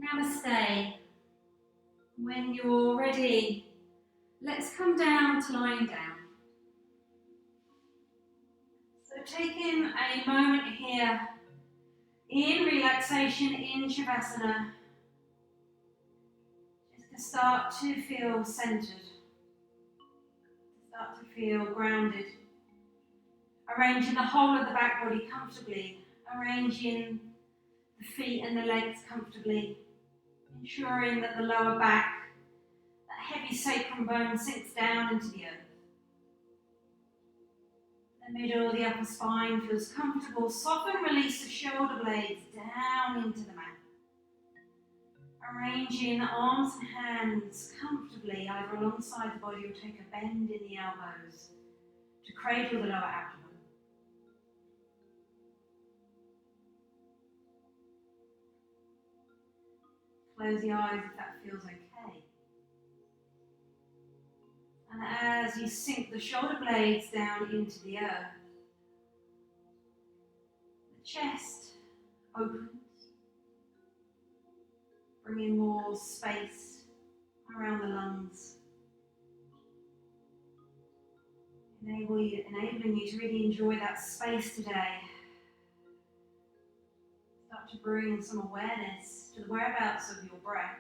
Namaste. When you're ready, let's come down to lying down. So taking a moment here in relaxation in Shavasana, just to start to feel centered, start to feel grounded, arranging the whole of the back body comfortably, arranging the feet and the legs comfortably, ensuring that the lower back, that heavy sacrum bone sinks down into the earth. The middle of the upper spine feels comfortable. Soften, release the shoulder blades down into the mat. Arranging the arms and hands comfortably, either alongside the body or take a bend in the elbows to cradle the lower abdomen. Close the eyes if that feels okay. And as you sink the shoulder blades down into the earth, the chest opens, bringing more space around the lungs, enabling you to really enjoy that space today. Start to bring some awareness to the whereabouts of your breath.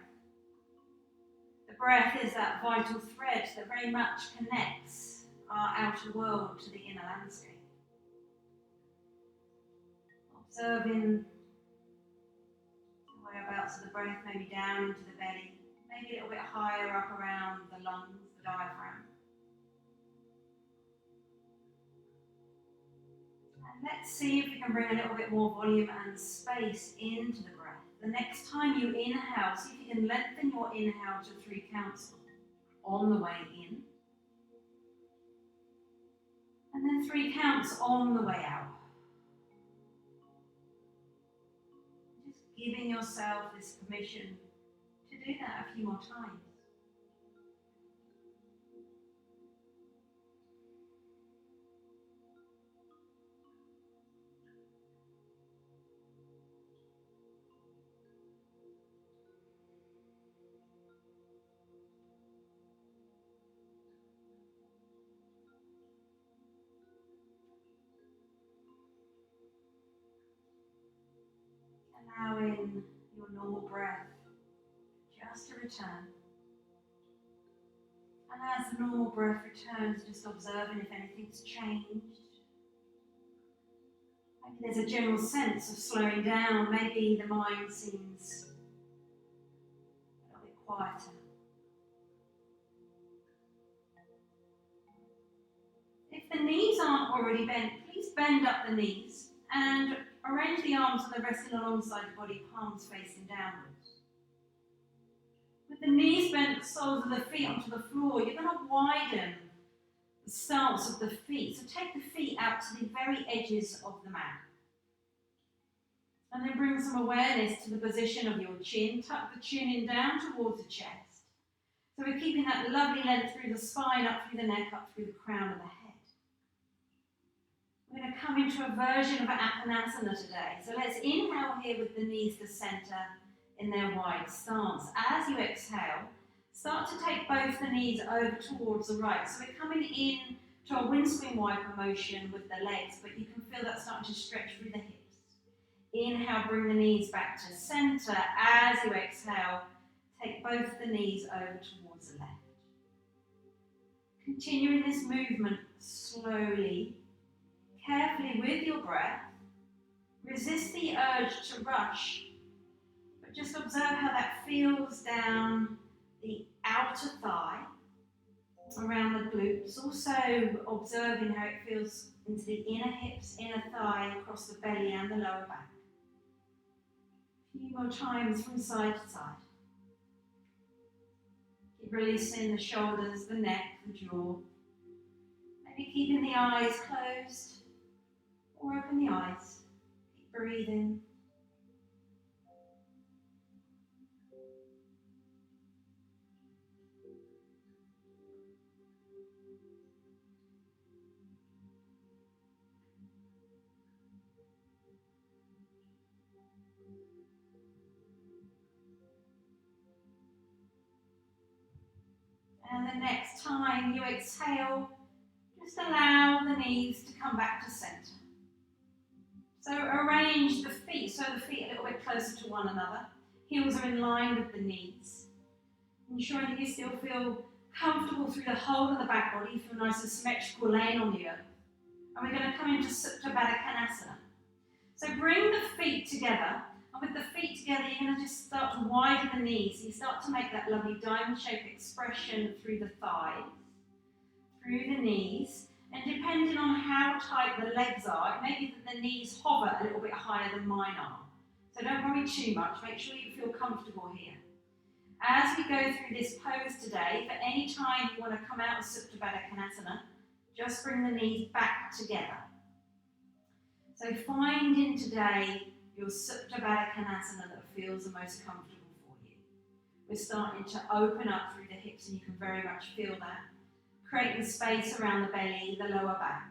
The breath is that vital thread that very much connects our outer world to the inner landscape. Observing the whereabouts of the breath, maybe down into the belly, maybe a little bit higher up around the lungs, the diaphragm. And let's see if we can bring a little bit more volume and space into the breath. The next time you inhale, see if you can lengthen your inhale to 3 counts on the way in. And then 3 counts on the way out. Just giving yourself this permission to do that a few more times. Allowing your normal breath just to return. And as the normal breath returns, just observing if anything's changed. Maybe there's a general sense of slowing down. Maybe the mind seems a little bit quieter. If the knees aren't already bent, please bend up the knees and arrange the arms so they're resting alongside the body, palms facing downwards. With the knees bent, the soles of the feet onto the floor, you're going to widen the stance of the feet. So take the feet out to the very edges of the mat. And then bring some awareness to the position of your chin. Tuck the chin in down towards the chest. So we're keeping that lovely length through the spine, up through the neck, up through the crown of the head. We're going to come into a version of Apanasana today. So let's inhale here with the knees to center in their wide stance. As you exhale, start to take both the knees over towards the right. So we're coming in to a windscreen wiper motion with the legs, but you can feel that starting to stretch through the hips. Inhale, bring the knees back to center. As you exhale, take both the knees over towards the left. Continuing this movement slowly, carefully with your breath. Resist the urge to rush, but just observe how that feels down the outer thigh, around the glutes. Also observing how it feels into the inner hips, inner thigh, across the belly and the lower back. A few more times from side to side. Keep releasing the shoulders, the neck, the jaw. Maybe keeping the eyes closed or open the eyes. Keep breathing. next time you exhale, just allow the knees to come back to center. So arrange the feet, so the feet a little bit closer to one another. Heels are in line with the knees. Ensuring that you still feel comfortable through the whole of the back body, feel nice and symmetrical laying on the earth. And we're going to come into Supta Baddha Konasana. So bring the feet together, and with the feet together, you're going to just start to widen the knees. You start to make that lovely diamond-shaped expression through the thighs, through the knees, and depending on how tight the legs are, it may be that the knees hover a little bit higher than mine are. So don't worry too much, make sure you feel comfortable here. As we go through this pose today, if at any time you want to come out of Supta Baddha Konasana, just bring the knees back together. So find in today your Supta Baddha Konasana that feels the most comfortable for you. We're starting to open up through the hips, and you can very much feel that. Creating space around the belly, the lower back.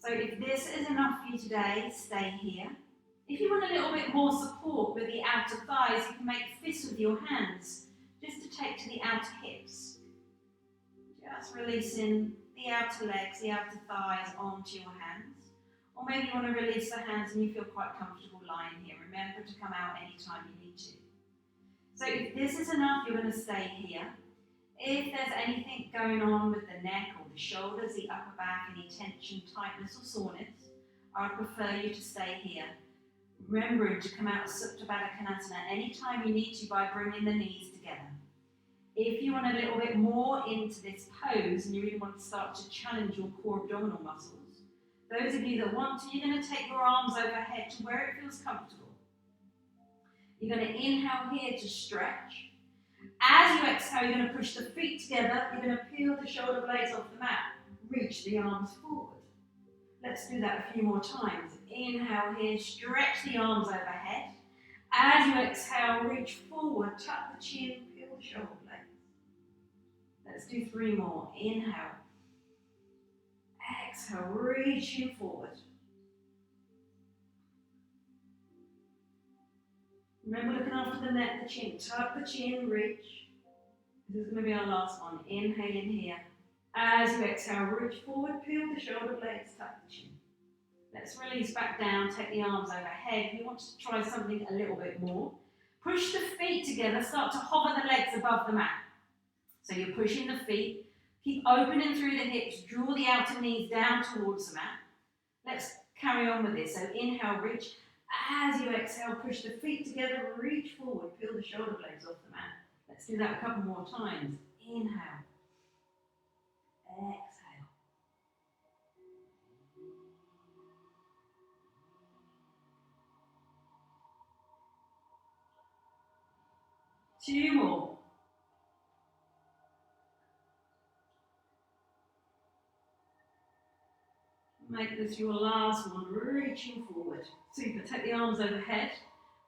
So if this is enough for you today, stay here. If you want a little bit more support with the outer thighs, you can make fists with your hands, just to take to the outer hips. Just releasing the outer legs, the outer thighs onto your hands. Or maybe you want to release the hands and you feel quite comfortable lying here. Remember to come out anytime you need to. So if this is enough, you're going to stay here. If there's anything going on with the neck or the shoulders, the upper back, any tension, tightness or soreness, I prefer you to stay here. Remembering to come out of Supta Baddha Konasana anytime you need to by bringing the knees together. If you want a little bit more into this pose and you really want to start to challenge your core abdominal muscles, those of you that want to, you're going to take your arms overhead to where it feels comfortable. You're going to inhale here to stretch. As you exhale, you're going to push the feet together. You're going to peel the shoulder blades off the mat. Reach the arms forward. Let's do that a few more times. Inhale here, stretch the arms overhead. As you exhale, reach forward, tuck the chin, peel the shoulder blades. Let's do 3 more. Inhale. Exhale, reaching forward. Remember looking after the neck, the chin. Tuck the chin, reach. This is going to be our last one. Inhale in here. As you exhale, reach forward, peel the shoulder blades, tuck the chin. Let's release back down, take the arms overhead. If you want to try something a little bit more, push the feet together, start to hover the legs above the mat. So you're pushing the feet, keep opening through the hips, draw the outer knees down towards the mat. Let's carry on with this. So inhale, reach. As you exhale, push the feet together, reach forward, peel the shoulder blades off the mat. Let's do that a couple more times. Inhale. Exhale. 2 more. Make this your last one, reaching forward. Super, take the arms overhead.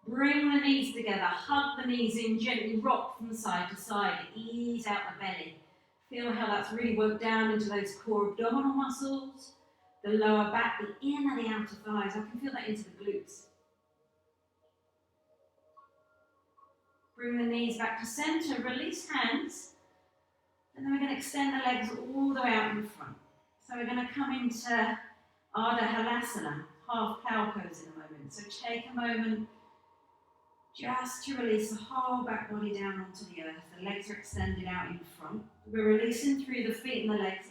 Bring the knees together, hug the knees in, gently rock from side to side, ease out the belly. Feel how that's really worked down into those core abdominal muscles, the lower back, the inner, the outer thighs. I can feel that into the glutes. Bring the knees back to center, release hands, and then we're going to extend the legs all the way out in front. So we're going to come into Ardha Halasana, half cow pose in a moment. So take a moment just to release the whole back body down onto the earth. The legs are extended out in front. We're releasing through the feet and the legs.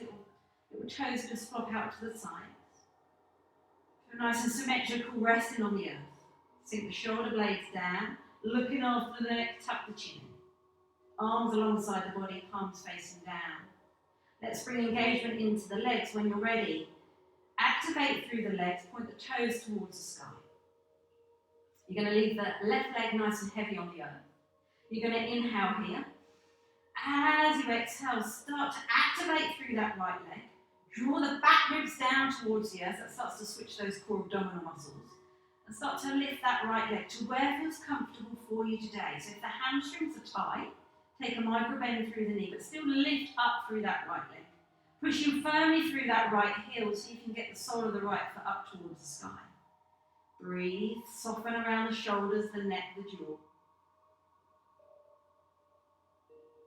Little toes just flop out to the sides. Feel nice and symmetrical, resting on the earth. Sink the shoulder blades down, looking after the neck, tuck the chin. Arms alongside the body, palms facing down. Let's bring engagement into the legs. When you're ready, activate through the legs, point the toes towards the sky. You're going to leave the left leg nice and heavy on the earth. You're going to inhale here. As you exhale, start to activate through that right leg. Draw the back ribs down towards the earth. That starts to switch those core abdominal muscles. And start to lift that right leg to where feels comfortable for you today. So if the hamstrings are tight, take a micro bend through the knee, but still lift up through that right leg. Pushing firmly through that right heel so you can get the sole of the right foot up towards the sky. Breathe, soften around the shoulders, the neck, the jaw.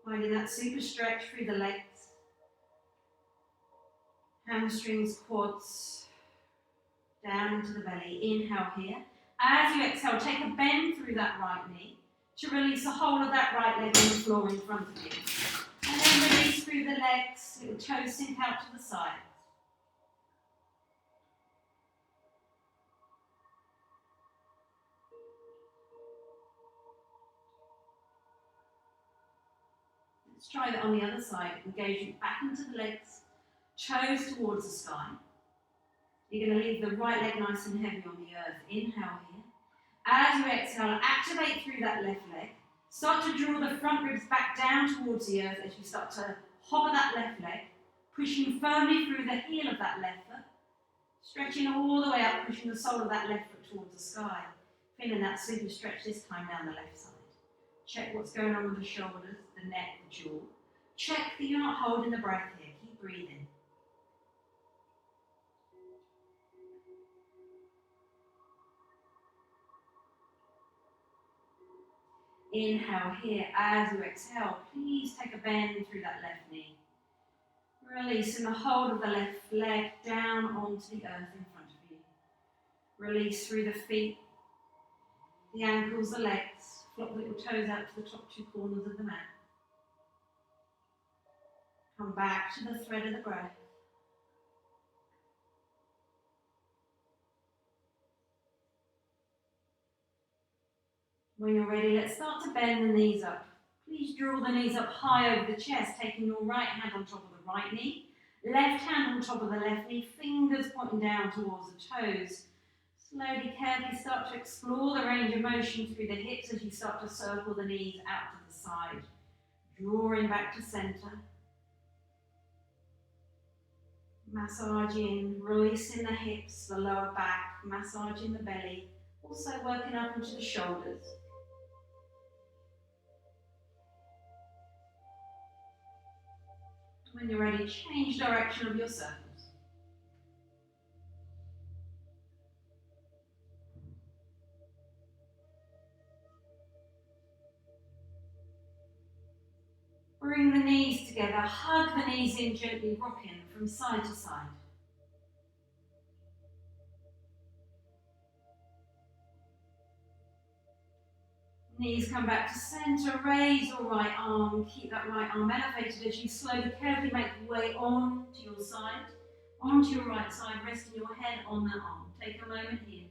Finding that super stretch through the legs, hamstrings, quads, down into the belly. Inhale here. As you exhale, take a bend through that right knee to release the whole of that right leg on the floor in front of you. And then release through the legs, little toes sink out to the side. Let's try that on the other side. Engaging back into the legs, toes towards the sky. You're going to leave the right leg nice and heavy on the earth. Inhale here. As you exhale, activate through that left leg. Start to draw the front ribs back down towards the earth as you start to hover that left leg, pushing firmly through the heel of that left foot, stretching all the way up, pushing the sole of that left foot towards the sky. Feeling that super stretch this time down the left side. Check what's going on with the shoulders, the neck, the jaw. Check that you're not holding the breath here. Keep breathing. Inhale here. As you exhale, please take a bend through that left knee. Releasing the hold of the left leg down onto the earth in front of you. Release through the feet, the ankles, the legs. Flop the little toes out to the top two corners of the mat. Come back to the thread of the breath. When you're ready, let's start to bend the knees up. Please draw the knees up high over the chest, taking your right hand on top of the right knee, left hand on top of the left knee, fingers pointing down towards the toes. Slowly, carefully start to explore the range of motion through the hips as you start to circle the knees out to the side, drawing back to center. Massaging, releasing the hips, the lower back, massaging the belly, also working up into the shoulders. When you're ready, change direction of your circles. Bring the knees together, hug the knees in, gently rocking from side to side. Knees come back to center, raise your right arm, keep that right arm elevated as you slowly, carefully make your way on to your side, onto your right side, resting your head on that arm. Take a moment here.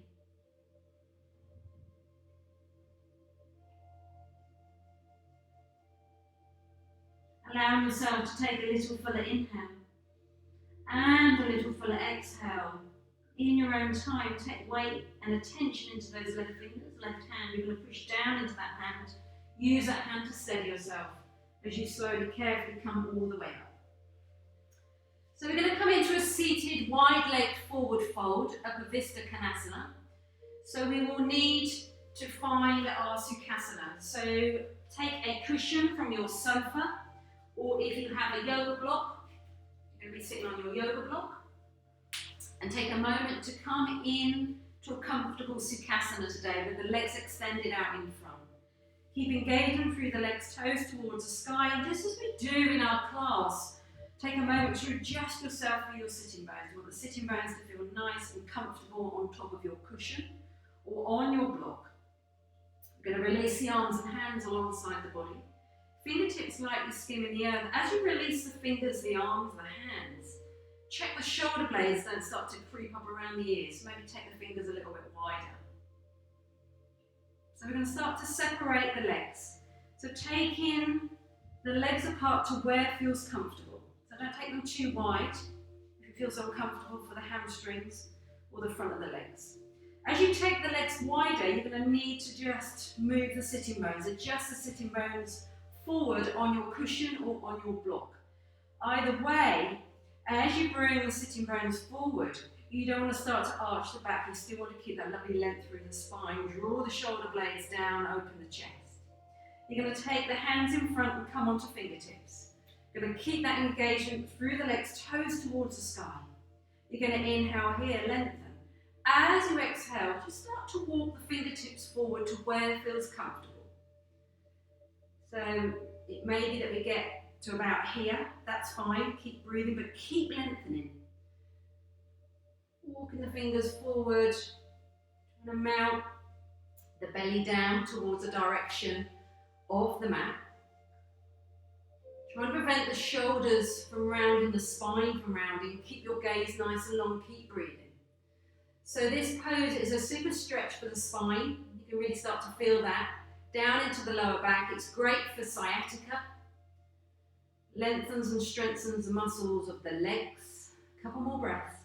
Allowing yourself to take a little fuller inhale and a little fuller exhale. In your own time, take weight and attention into those left fingers, left hand. You're going to push down into that hand. Use that hand to steady yourself as you slowly, carefully come all the way up. So we're going to come into a seated, wide-legged forward fold, Upavista Konasana. So we will need to find our Sukhasana. So take a cushion from your sofa, or if you have a yoga block, you're going to be sitting on your yoga block. And take a moment to come in to a comfortable Sukhasana today with the legs extended out in front. Keep engaging through the legs, toes towards the sky. And just as we do in our class, take a moment to adjust yourself for your sitting bones. You want the sitting bones to feel nice and comfortable on top of your cushion or on your block. You're going to release the arms and hands alongside the body. Fingertips lightly skimming the earth. As you release the fingers, the arms, the hands, check the shoulder blades don't start to creep up around the ears. Maybe take the fingers a little bit wider. So we're going to start to separate the legs. So taking the legs apart to where it feels comfortable. So don't take them too wide if it feels uncomfortable for the hamstrings or the front of the legs. As you take the legs wider, you're going to need to just move the sitting bones. Adjust the sitting bones forward on your cushion or on your block. Either way, as you bring the sitting bones forward, you don't want to start to arch the back. You still want to keep that lovely length through the spine. Draw the shoulder blades down, open the chest. You're going to take the hands in front and come onto fingertips. You're going to keep that engagement through the legs, toes towards the sky. You're going to inhale here, lengthen. As you exhale, just start to walk the fingertips forward to where it feels comfortable. So It may be that we get to about here, that's fine, keep breathing, but keep lengthening. Walking the fingers forward, trying to mount the belly down towards the direction of the mat. Try and prevent the shoulders from rounding, the spine from rounding. Keep your gaze nice and long, keep breathing. So this pose is a super stretch for the spine. You can really start to feel that. Down into the lower back. It's great for sciatica. Lengthens and strengthens the muscles of the legs. A couple more breaths.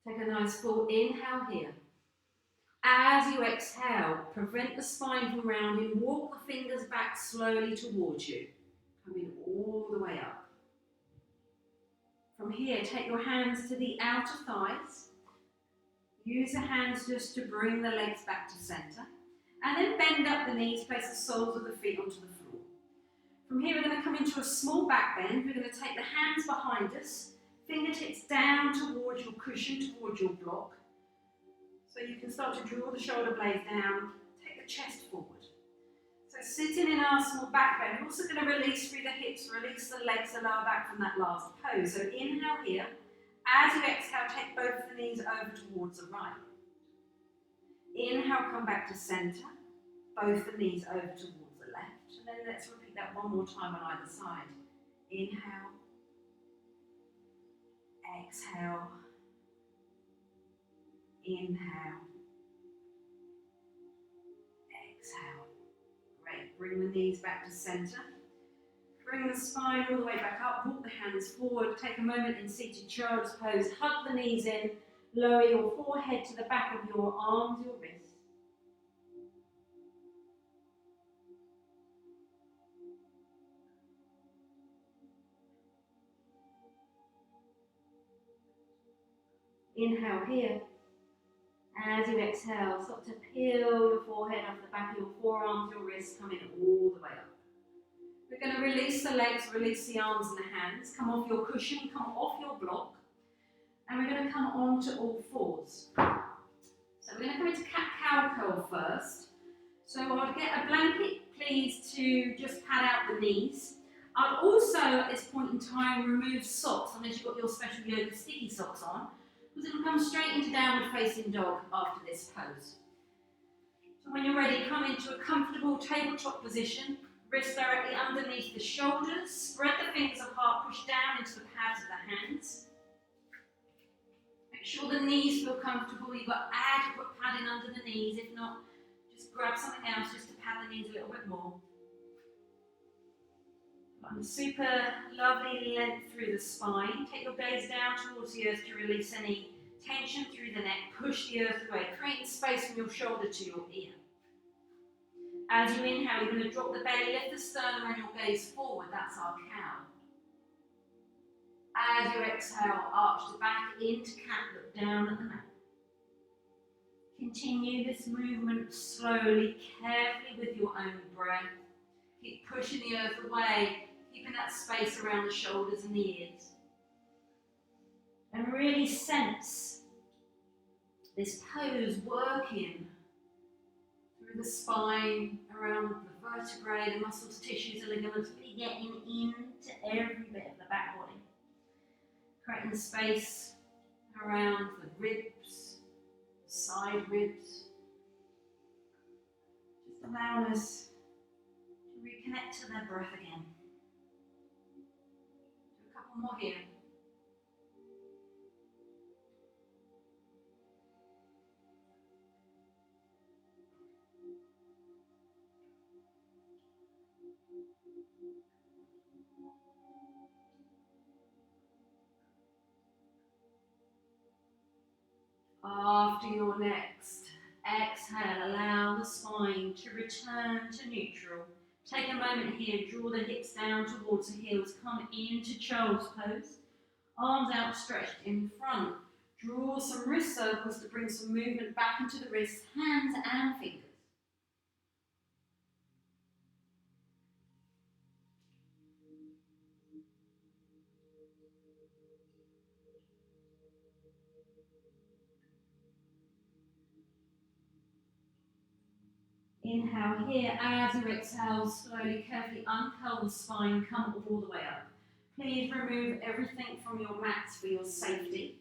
Take a nice full inhale here. As you exhale, prevent the spine from rounding. Walk the fingers back slowly towards you. Coming all the way up. From here, take your hands to the outer thighs. Use the hands just to bring the legs back to center. And then bend up the knees, place the soles of the feet onto the floor. From here, we're going to come into a small back bend. We're going to take the hands behind us, fingertips down towards your cushion, towards your block. So you can start to draw the shoulder blades down, take the chest forward. So sitting in our small back bend, we're also going to release through the hips, release the legs, the lower back from that last pose. So inhale here. As you exhale, take both the knees over towards the right. Inhale, come back to center. Both the knees over towards the left. And then let's repeat that one more time on either side. Inhale. Exhale. Inhale. Exhale. Great. Bring the knees back to center. Bring the spine all the way back up. Walk the hands forward. Take a moment in seated child's pose. Hug the knees in. Lower your forehead to the back of your arms, your wrists. Inhale here. As you exhale, start to peel your forehead off the back of your forearms, your wrists, coming all the way up. We're going to release the legs, release the arms and the hands. Come off your cushion, come off your block. And we're going to come onto all fours. So we're going to come into cat-cow curl first. So I'll get a blanket, please, to just pad out the knees. I'll also, at this point in time, remove socks, unless you've got your special yoga sticky socks on, because it'll come straight into downward facing dog after this pose. So when you're ready, come into a comfortable tabletop position, wrists directly underneath the shoulders, spread the fingers apart, push down into the pads of the hands. Make sure the knees feel comfortable. You've got adequate padding under the knees. If not, just grab something else just to pad the knees a little bit more. And super lovely length through the spine. Take your gaze down towards the earth to release any tension through the neck. Push the earth away, creating space from your shoulder to your ear. As you inhale, you're going to drop the belly, lift the sternum and your gaze forward. That's our cow. As you exhale, arch the back into cat, look down at the mat. Continue this movement slowly, carefully with your own breath. Keep pushing the earth away, keeping that space around the shoulders and the ears. And really sense this pose working through the spine, around the vertebrae, the muscles, tissues, and ligaments, really getting into every bit of the back body. Creating space around the ribs, the side ribs. Just allowing us to reconnect to their breath again. Do a couple more here. After your next exhale, allow the spine to return to neutral. Take a moment here, draw the hips down towards the heels, come into child's pose. Arms outstretched in front. Draw some wrist circles to bring some movement back into the wrists, hands and fingers. Inhale here. As you exhale, slowly, carefully uncurl the spine, come all the way up. Please remove everything from your mats for your safety.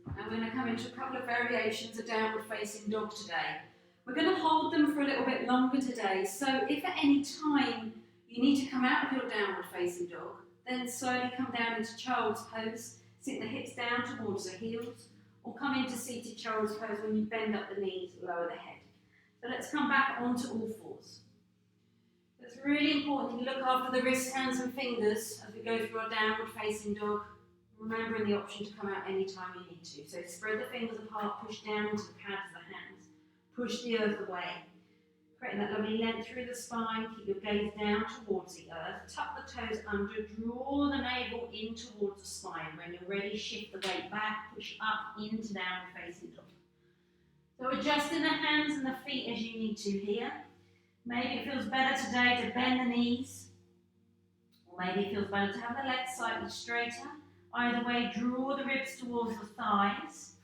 And we're going to come into a couple of variations of downward facing dog today. We're going to hold them for a little bit longer today. So if at any time you need to come out of your downward facing dog, then slowly come down into child's pose. Sit the hips down towards the heels, or come into seated child's pose when you bend up the knees, lower the head. So let's come back onto all fours. It's really important you look after the wrists, hands and fingers as we go through our downward facing dog, remembering the option to come out anytime you need to. So spread the fingers apart, push down into the pads of the hands, push the earth away, creating that lovely length through the spine. Keep your gaze down towards the earth, tuck the toes under, draw the navel in towards the spine. When you're ready, shift the weight back, push up into downward facing dog. So adjusting the hands and the feet as you need to here. Maybe it feels better today to bend the knees, or maybe it feels better to have the legs slightly straighter. Either way, draw the ribs towards the thighs.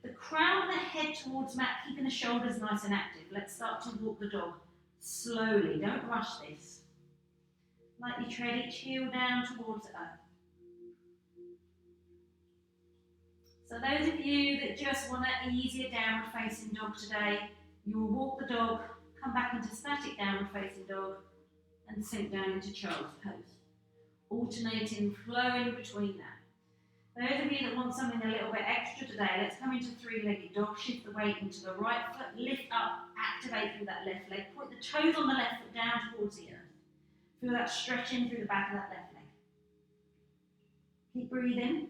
The crown of the head towards mat, keeping the shoulders nice and active. Let's start to walk the dog slowly. Don't rush this. Lightly tread each heel down towards earth. So those of you that just want an easier downward facing dog today, you will walk the dog, come back into static downward facing dog, and sink down into child's pose. Alternating, flowing between that. Those of you that want something a little bit extra today, let's come into three-legged dog, shift the weight into the right foot, lift up, activate through that left leg, point the toes on the left foot down towards the earth. Feel that stretching through the back of that left leg. Keep breathing.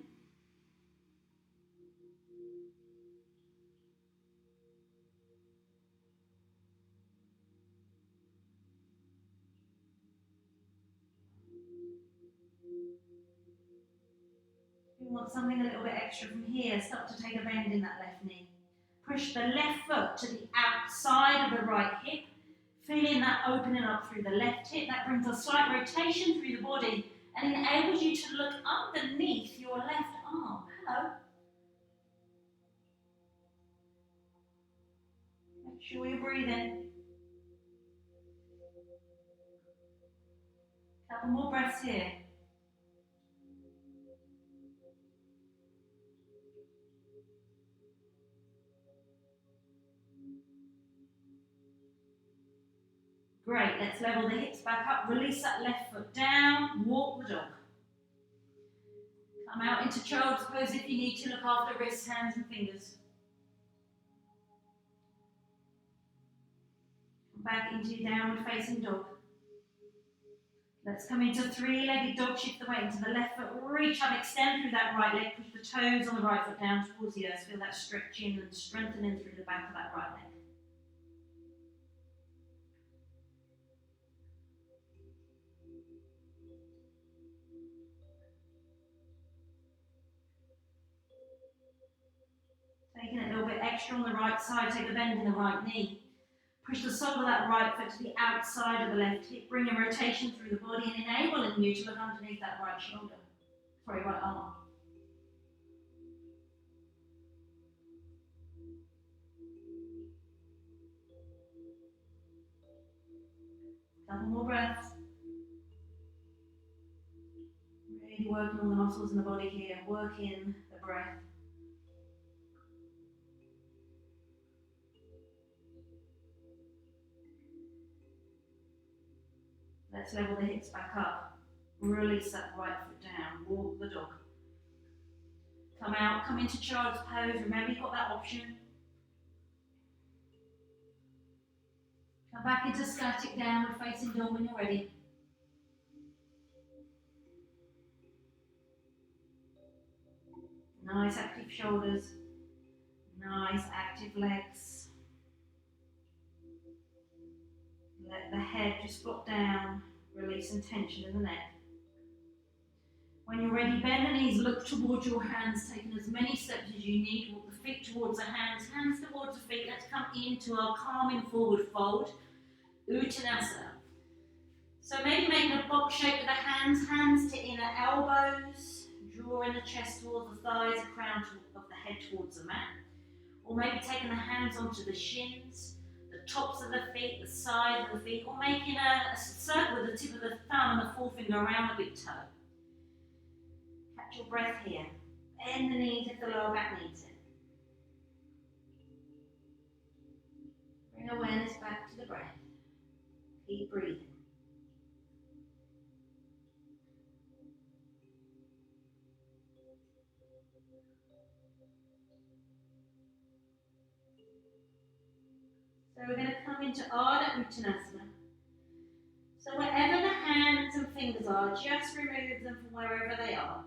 If you want something a little bit extra from here, start to take a bend in that left knee. Push the left foot to the outside of the right hip, feeling that opening up through the left hip. That brings a slight rotation through the body and enables you to look underneath your left arm. Hello. Make sure you're breathing. Couple more breaths here. Great, let's level the hips back up, release that left foot down, walk the dog. Come out into child's pose if you need to, look after wrists, hands and fingers. Come back into your downward facing dog. Let's come into three-legged dog, shift the weight into the left foot, reach up, extend through that right leg, push the toes on the right foot down towards the earth, feel that stretching and strengthening through the back of that right leg. Taking it a little bit extra on the right side, take a bend in the right knee. Push the sole of that right foot to the outside of the left hip, bring a rotation through the body and enabling you to look underneath that right shoulder. Sorry, right arm. Couple more breaths. Really working on the muscles in the body here, working the breath. Let's level the hips back up. Release that right foot down. Walk the dog. Come out, come into child's pose. Remember you've got that option. Come back into static downward facing dog when you're ready. Nice active shoulders. Nice active legs. Let the head just flop down, releasing tension in the neck. When you're ready, bend the knees, look towards your hands, taking as many steps as you need. Walk the feet towards the hands towards the feet. Let's come into our calming forward fold, Uttanasana. So maybe making a box shape with the hands to inner elbows, drawing the chest towards the thighs, the crown of the head towards the mat. Or maybe taking the hands onto the shins, the tops of the feet, the sides of the feet, or making a circle with the tip of the thumb and the forefinger around the big toe. Catch your breath here. Bend the knees if the lower back needs it. Bring awareness back to the breath. Keep breathing. So we're going to come into Ardha Uttanasana. So wherever the hands and fingers are, just remove them from wherever they are.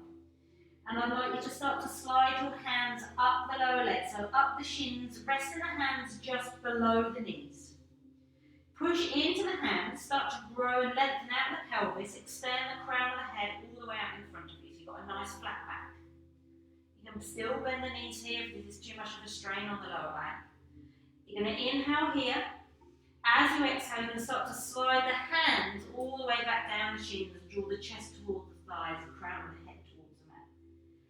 And I'd like you to start to slide your hands up the lower leg, so up the shins, resting the hands just below the knees. Push into the hands, start to grow and lengthen out the pelvis, extend the crown of the head all the way out in front of you, so you've got a nice flat back. You can still bend the knees here if this is too much of a strain on the lower back. You're going to inhale here. As you exhale, you're going to start to slide the hands all the way back down the shins and draw the chest towards the thighs, the crown of the head towards the mat.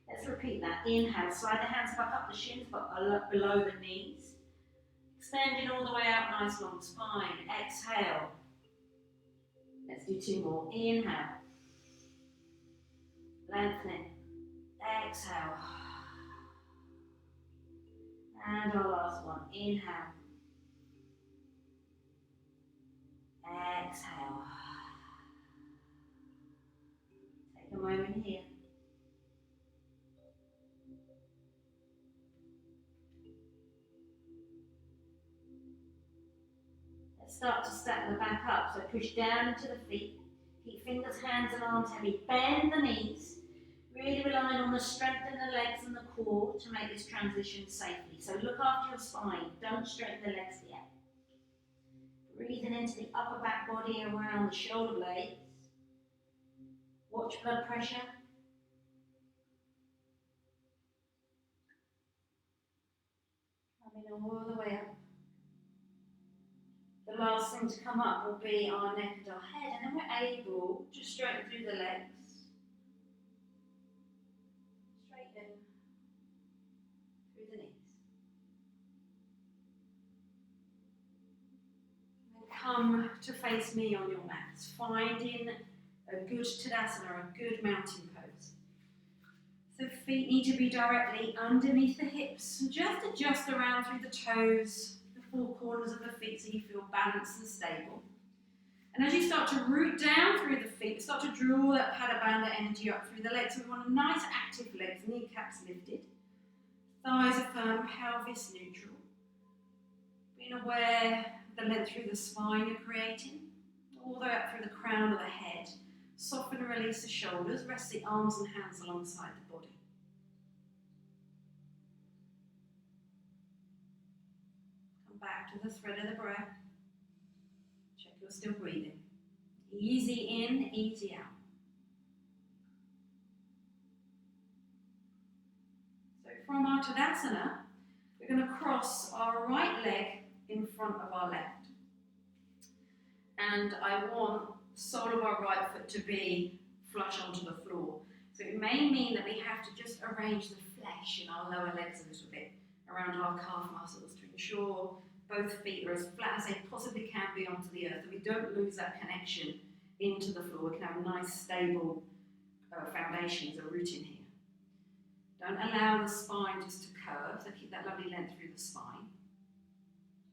Let's repeat that. Inhale, slide the hands back up the shins but below the knees. Extending all the way out, nice long spine. Exhale. Let's do two more. Inhale. Lengthening. Exhale. And our last one. Inhale. Exhale. Take a moment here. Let's start to stack the back up. So push down into the feet. Keep fingers, hands and arms heavy. Bend the knees. Really relying on the strength in the legs and the core to make this transition safely. So look after your spine. Don't straighten the legs yet. Breathing into the upper back body around the shoulder blades. Watch blood pressure. Coming all the way up. The last thing to come up will be our neck and our head, and then we're able to straighten through the legs. Straighten through the knees. Come to face me on your mats, finding a good Tadasana, a good mountain pose. So feet need to be directly underneath the hips, and just adjust around through the toes, the four corners of the feet so you feel balanced and stable. And as you start to root down through the feet, start to draw that Pada Bandha energy up through the legs. So we want a nice active legs, kneecaps lifted, thighs are firm, pelvis neutral. Being aware the length through the spine you're creating, all the way up through the crown of the head. Soften and release the shoulders, rest the arms and hands alongside the body. Come back to the thread of the breath. Check you're still breathing. Easy in, easy out. So from our Tadasana, we're going to cross our right leg in front of our left. And I want the sole of our right foot to be flush onto the floor. So it may mean that we have to just arrange the flesh in our lower legs a little bit around our calf muscles to ensure both feet are as flat as they possibly can be onto the earth, that we don't lose that connection into the floor. We can have a nice stable foundation as a rooting here. Don't allow the spine just to curve, so keep that lovely length through the spine.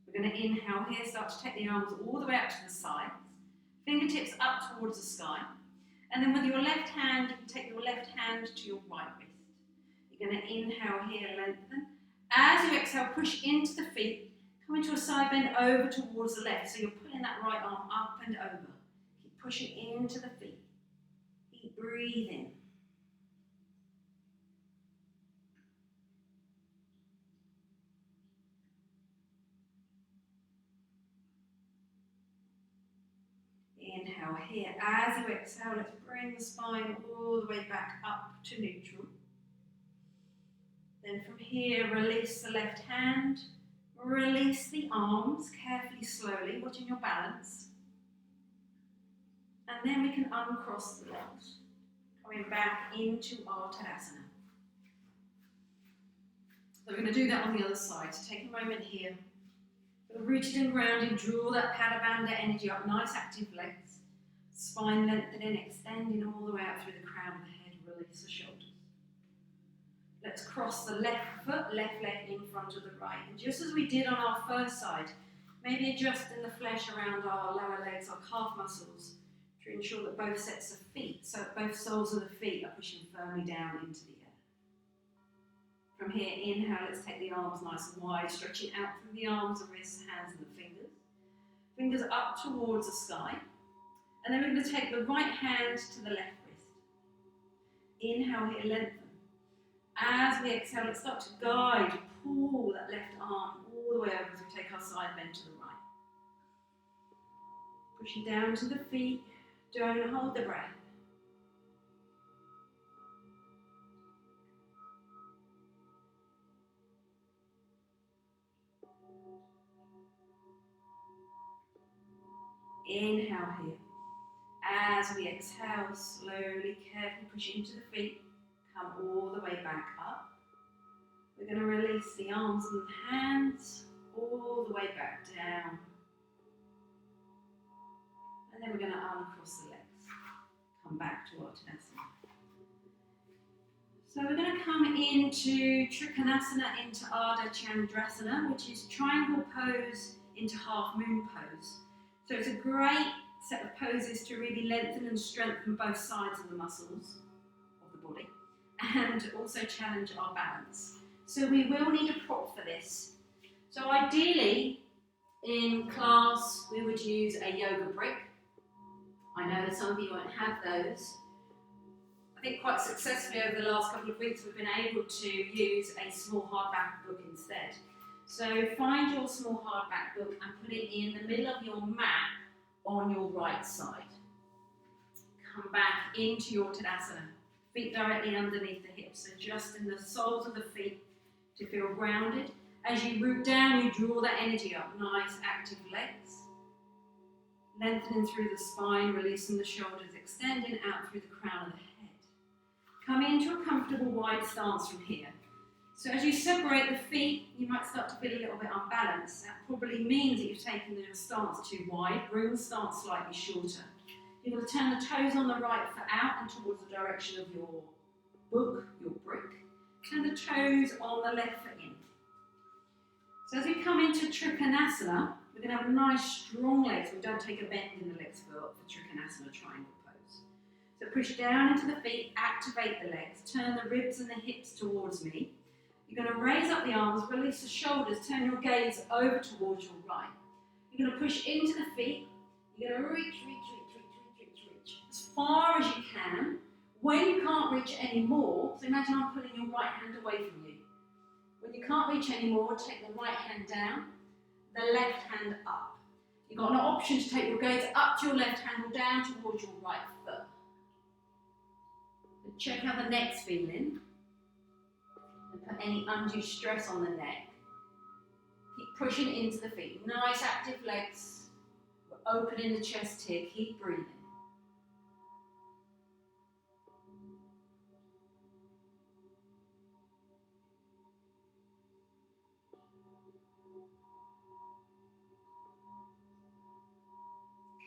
We're going to inhale here, start to take the arms all the way up to the sides, fingertips up towards the sky, and then with your left hand, you can take your left hand to your right wrist. You're going to inhale here, lengthen. As you exhale, push into the feet, come into a side bend over towards the left, so you're pulling that right arm up and over. Keep pushing into the feet. Keep breathing. Inhale here. As you exhale, let's bring the spine all the way back up to neutral. Then from here, release the left hand. Release the arms carefully, slowly, watching your balance. And then we can uncross the legs, coming back into our Tadasana. So we're going to do that on the other side. So take a moment here. Rooted and grounded, draw that Pada Bandha energy up, nice active legs. Spine lengthening, extending all the way out through the crown of the head, release the shoulders. Let's cross the left foot, left leg in front of the right. And just as we did on our first side, maybe adjusting the flesh around our lower legs, our calf muscles, to ensure that both sets of feet, so both soles of the feet are pushing firmly down into the air. From here, inhale, let's take the arms nice and wide, stretching out through the arms, the wrists, hands and the fingers. Fingers up towards the sky. And then we're going to take the right hand to the left wrist. Inhale here, lengthen. As we exhale, let's start to guide, pull that left arm all the way over as we take our side bend to the right. Pushing down to the feet, don't hold the breath. Inhale here. As we exhale, slowly, carefully push into the feet. Come all the way back up. We're going to release the arms and hands all the way back down. And then we're going to uncross the legs. Come back to Uttanasana. So we're going to come into Trikonasana, into Ardha Chandrasana, which is triangle pose into half moon pose. So it's a great set of poses to really lengthen and strengthen both sides of the muscles of the body and also challenge our balance. So we will need a prop for this. So ideally in class we would use a yoga brick. I know that some of you won't have those. I think quite successfully over the last couple of weeks we've been able to use a small hardback book instead. So find your small hardback book and put it in the middle of your mat on your right side. Come back into your Tadasana. Feet directly underneath the hips, adjusting the soles of the feet to feel grounded. As you root down, you draw that energy up. Nice active legs. Lengthening through the spine, releasing the shoulders, extending out through the crown of the head. Come into a comfortable wide stance from here. So as you separate the feet, you might start to feel a little bit unbalanced. That probably means that you've taken your stance too wide. Bring the stance slightly shorter. You're going to turn the toes on the right foot out and towards the direction of your book, your brick. Turn the toes on the left foot in. So as we come into Trikonasana, we're going to have a nice strong leg, so we don't take a bend in the legs for Trikonasana triangle pose. So push down into the feet, activate the legs, turn the ribs and the hips towards me. You're going to raise up the arms, release the shoulders, turn your gaze over towards your right. You're going to push into the feet. You're going to reach as far as you can. When you can't reach anymore, so imagine I'm pulling your right hand away from you. When you can't reach anymore, take the right hand down, the left hand up. You've got an option to take your gaze up to your left hand or down towards your right foot. So check out the neck's feeling. And put any undue stress on the neck. Keep pushing into the feet. Nice active legs. We're opening the chest here. Keep breathing.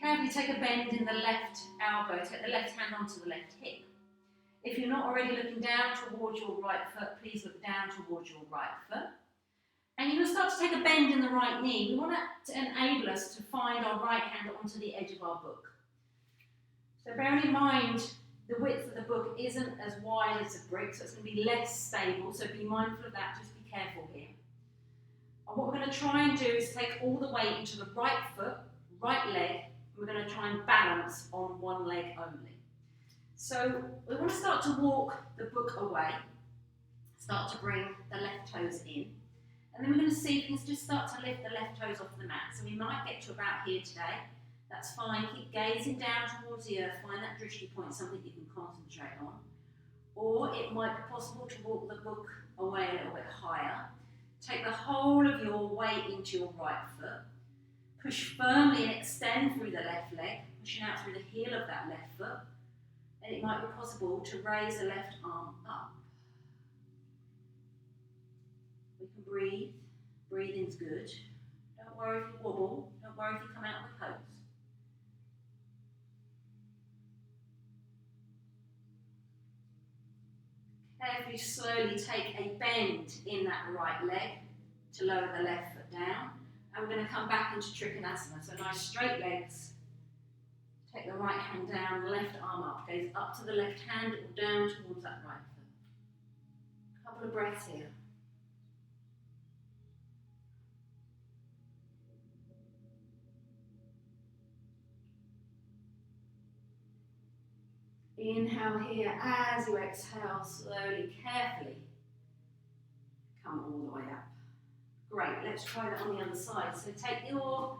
Carefully take a bend in the left elbow. Take the left hand onto the left hip. If you're not already looking down towards your right foot, please look down towards your right foot. And you're going to start to take a bend in the right knee. We want that to enable us to find our right hand onto the edge of our book. So bearing in mind, the width of the book isn't as wide as a brick, so it's going to be less stable. So be mindful of that, just be careful here. And what we're going to try and do is take all the weight into the right foot, right leg, and we're going to try and balance on one leg only. So we want to start to walk the book away, start to bring the left toes in, and then we're going to see if we can just start to lift the left toes off the mat. So we might get to about here today, that's fine. Keep gazing down towards the earth, find that drishti point, something you can concentrate on. Or it might be possible to walk the book away a little bit higher. Take the whole of your weight into your right foot, push firmly and extend through the left leg, pushing out through the heel of that left foot. And it might be possible to raise the left arm up. We can breathe. Breathing's good. Don't Don't worry if you wobble. Don't worry if you come out of the pose. Carefully, slowly take a bend in that right leg to lower the left foot down. And we're going to come back into Trikonasana. So nice straight legs. Take the right hand down, left arm up. Gaze up to the left hand or down towards that right foot. Couple of breaths here. Inhale here as you exhale, slowly, carefully. Come all the way up. Great, let's try that on the other side. So take your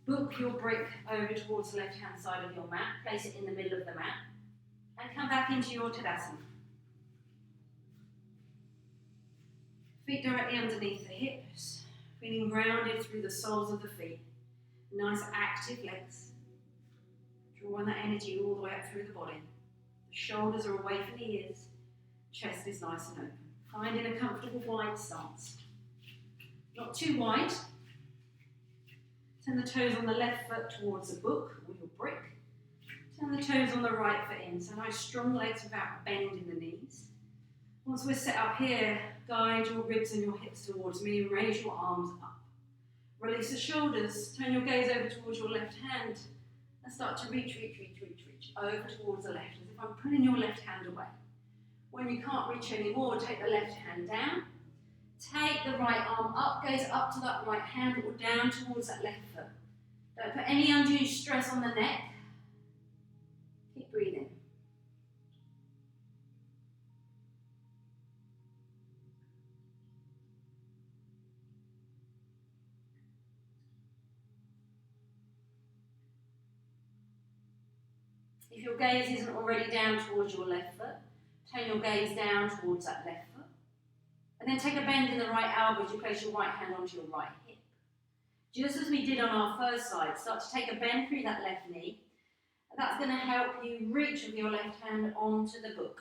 book, your brick over towards the left-hand side of your mat. Place it in the middle of the mat. And come back into your Tadasana. Feet directly underneath the hips. Feeling grounded through the soles of the feet. Nice active legs. Drawing that energy all the way up through the body. The shoulders are away from the ears. Chest is nice and open. Finding a comfortable wide stance. Not too wide. Turn the toes on the left foot towards the book or your brick. Turn the toes on the right foot in. So nice strong legs without a bend in the knees. Once we're set up here, guide your ribs and your hips towards me and raise your arms up. Release the shoulders. Turn your gaze over towards your left hand. And start to reach over towards the left, as if I'm pulling your left hand away. When you can't reach anymore, take the left hand down. Take the right arm up, gaze up to that right hand or down towards that left foot. Don't put any undue stress on the neck. Keep breathing. If your gaze isn't already down towards your left foot, turn your gaze down towards that left foot. And then take a bend in the right elbow as you place your right hand onto your right hip. Just as we did on our first side, start to take a bend through that left knee. And that's going to help you reach with your left hand onto the book.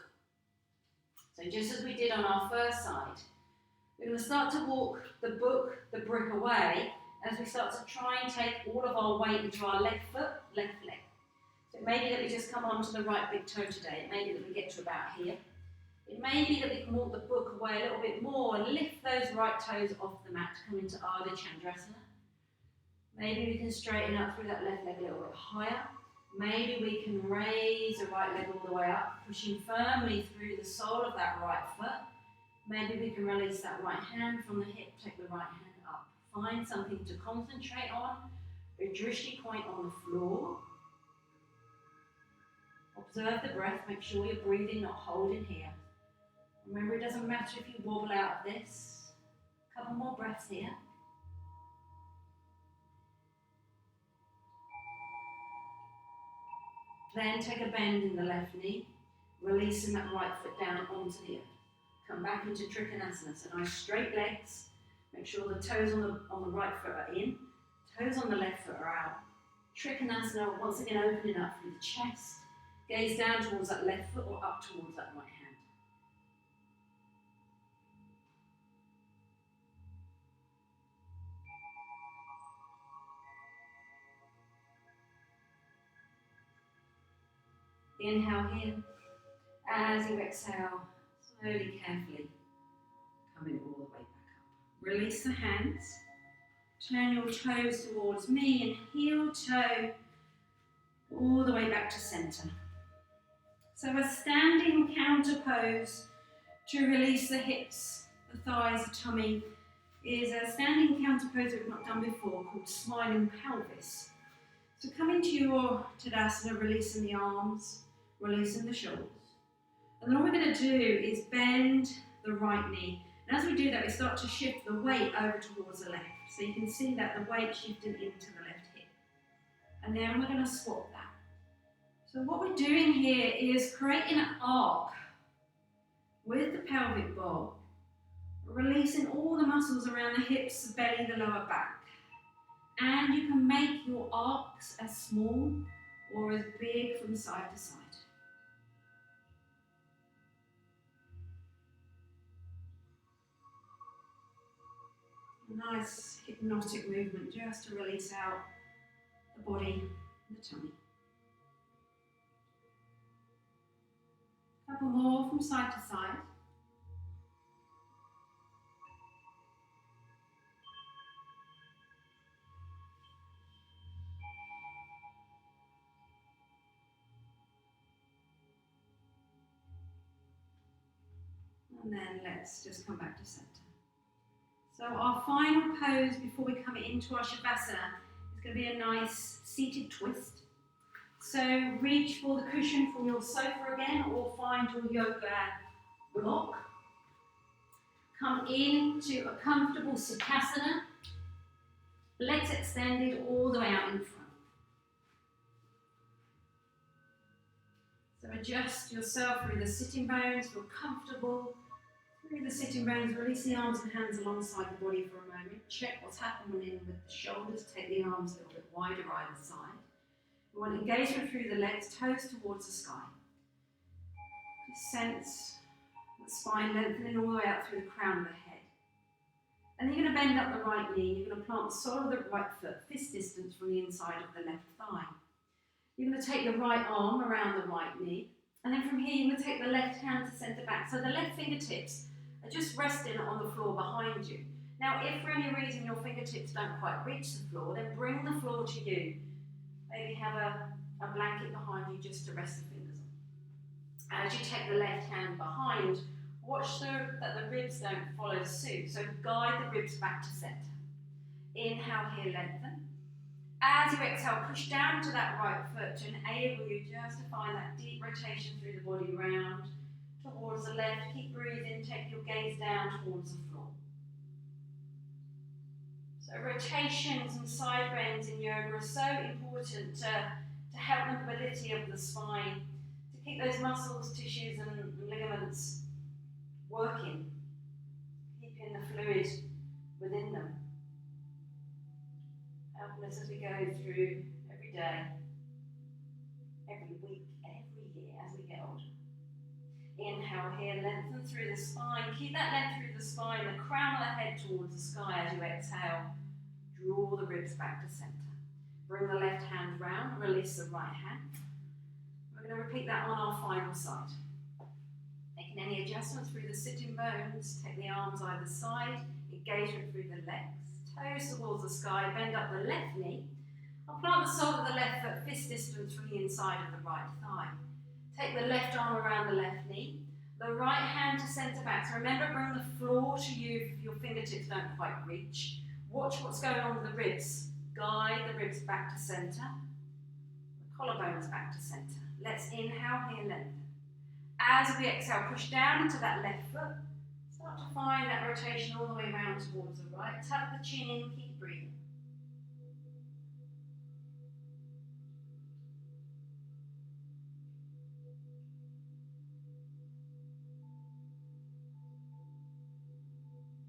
So just as we did on our first side, we're going to start to walk the book, the brick away, as we start to try and take all of our weight into our left foot, left leg. So it may be that we just come onto the right big toe today. It may be that we get to about here. It may be that we can walk the book away a little bit more and lift those right toes off the mat to come into Ardha Chandrasana. Maybe we can straighten up through that left leg a little bit higher. Maybe we can raise the right leg all the way up, pushing firmly through the sole of that right foot. Maybe we can release that right hand from the hip, take the right hand up. Find something to concentrate on, a drishti point on the floor. Observe the breath, make sure you're breathing, not holding here. Remember, it doesn't matter if you wobble out of this. A couple more breaths here. Then take a bend in the left knee, releasing that right foot down onto the earth. Come back into Trikonasana. So nice straight legs. Make sure the toes on the right foot are in, toes on the left foot are out. Trikonasana, once again opening up through the chest. Gaze down towards that left foot or up towards that right hand. Inhale here. As you exhale, slowly, carefully, coming all the way back up. Release the hands. Turn your toes towards me and heel toe all the way back to center. So a standing counter pose to release the hips, the thighs, the tummy is a standing counter pose that we've not done before called smiling pelvis. So come into your Tadasana, releasing the arms, releasing the shoulders. And then all we're going to do is bend the right knee. And as we do that, we start to shift the weight over towards the left. So you can see that the weight shifted into the left hip. And then we're going to swap that. So what we're doing here is creating an arc with the pelvic bowl, releasing all the muscles around the hips, the belly, the lower back. And you can make your arcs as small or as big from side to side. Nice hypnotic movement just to release out the body and the tummy. A couple more from side to side. And then let's just come back to center. So our final pose before we come into our Shavasana is going to be a nice seated twist. So reach for the cushion from your sofa again, or find your yoga block. Come into a comfortable Sukhasana. Legs extended all the way out in front. So adjust yourself through the sitting bones, feel comfortable. Through the sitting bones, release the arms and hands alongside the body for a moment. Check what's happening with the shoulders. Take the arms a little bit wider either side. We want engagement through the legs, toes towards the sky. Just sense the spine lengthening all the way out through the crown of the head. And then you're going to bend up the right knee. You're going to plant the sole of the right foot, fist distance from the inside of the left thigh. You're going to take the right arm around the right knee. And then from here, you're going to take the left hand to centre back. So the left fingertips are just resting on the floor behind you. Now, if for any reason your fingertips don't quite reach the floor, then bring the floor to you. Maybe have a blanket behind you just to rest the fingers on. As you take the left hand behind, watch that the ribs don't follow suit. So guide the ribs back to centre. Inhale here, lengthen. As you exhale, push down to that right foot to enable you just to find that deep rotation through the body round towards the left. Keep breathing, take your gaze down towards the floor. So rotations and side bends in yoga are so important to help the mobility of the spine, to keep those muscles, tissues and ligaments working, keeping the fluid within them. Helping us as we go through every day, every week, every year as we get older. Inhale here, lengthen through the spine. Keep that length through the spine, the crown of the head towards the sky as you exhale. Draw the ribs back to centre. Bring the left hand round, release the right hand. We're going to repeat that on our final side. Making any adjustments through the sitting bones, take the arms either side, engagement through the legs. Toes towards the sky, bend up the left knee. I'll plant the sole of the left foot, fist distance from the inside of the right thigh. Take the left arm around the left knee. The right hand to centre back. So remember, bring the floor to you if your fingertips don't quite reach. Watch what's going on with the ribs. Guide the ribs back to centre. The collarbones back to centre. Let's inhale here, lengthen. As we exhale, push down into that left foot. Start to find that rotation all the way around towards the right. Tuck the chin in, keep breathing.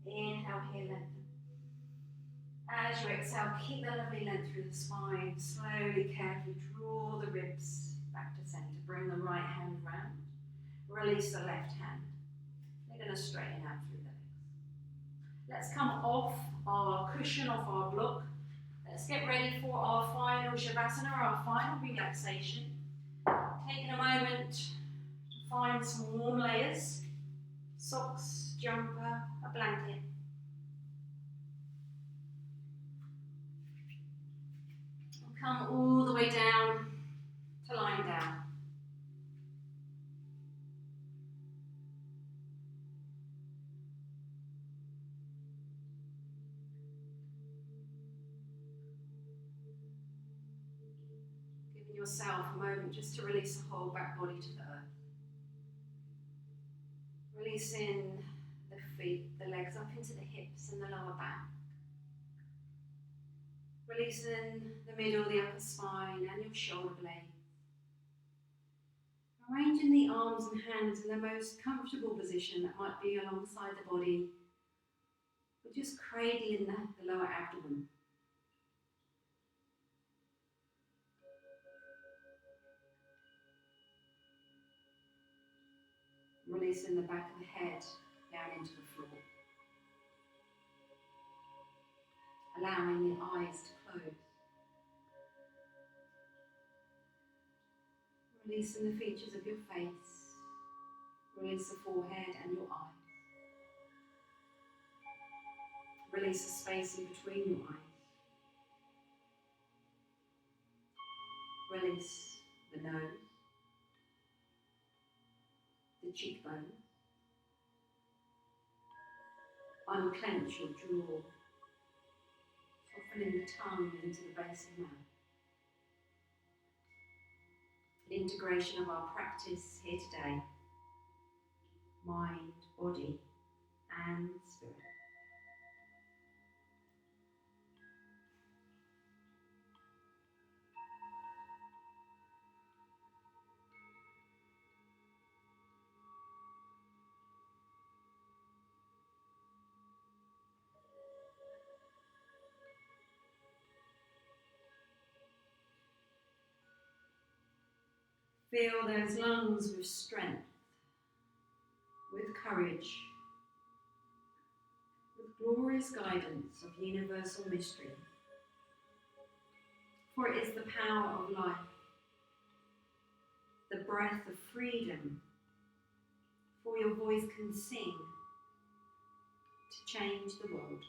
Inhale here, lengthen. As you exhale, keep that lovely length through the spine. Slowly, carefully draw the ribs back to centre. Bring the right hand round. Release the left hand. They're going to straighten out through the legs. Let's come off our cushion, off our block. Let's get ready for our final Shavasana, our final relaxation. Taking a moment to find some warm layers, socks, jumper, a blanket. And come all the way down to lying down. Yourself a moment just to release the whole back body to the earth. Releasing the feet, the legs up into the hips and the lower back. Releasing the middle, the upper spine and your shoulder blades. Arranging the arms and hands in the most comfortable position that might be alongside the body, but just cradling the lower abdomen. Releasing the back of the head down into the floor. allowing the eyes to close. Releasing the features of your face. Release the forehead and your eyes. Release the space in between your eyes. Release the nose, the cheekbones. Unclench your jaw, softening the tongue into the base of the mouth. Integration of our practice here today, mind, body, and spirit. Fill those lungs with strength, with courage, with glorious guidance of universal mystery. For it is the power of life, the breath of freedom, for your voice can sing to change the world.